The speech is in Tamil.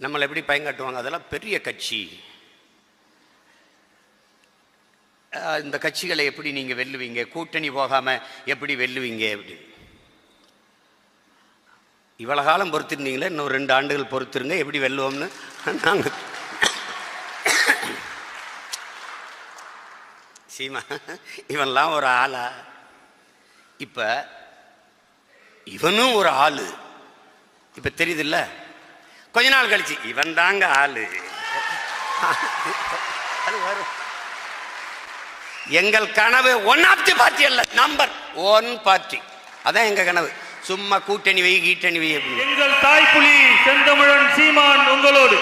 நம்மளை எப்படி பயங்காட்டுவாங்க, அதெல்லாம் பெரிய கட்சி, இந்த கட்சிகளை எப்படி நீங்கள் வெல்லுவீங்க, கூட்டணி போகாமல் எப்படி வெல்லுவீங்க அப்படி. இவ்வளோ காலம் பொறுத்திருந்தீங்களே, இன்னும் 2 ஆண்டுகள் பொறுத்திருங்க, எப்படி வெல்லுவோம்னு நாங்கள் சீமா இவன்லாம் ஒரு ஆளா? இப்போ இவனும் ஒரு ஆளு, இப்போ தெரியுதுல்ல. கொஞ்ச நாள் கழிச்சு இவன் தாங்க ஆளு, அது வரும். எங்கள் கனவு ஒன் ஆஃப் தி பார்ட்டி அல்ல, நம்பர் 1 பார்ட்டி. அதான் எங்க கனவு. சும்மா கூட்டணி வை கீட்டணி வை. எங்கள் தாய்ப்புலி செந்தமிழன் சீமான் உங்களோடு.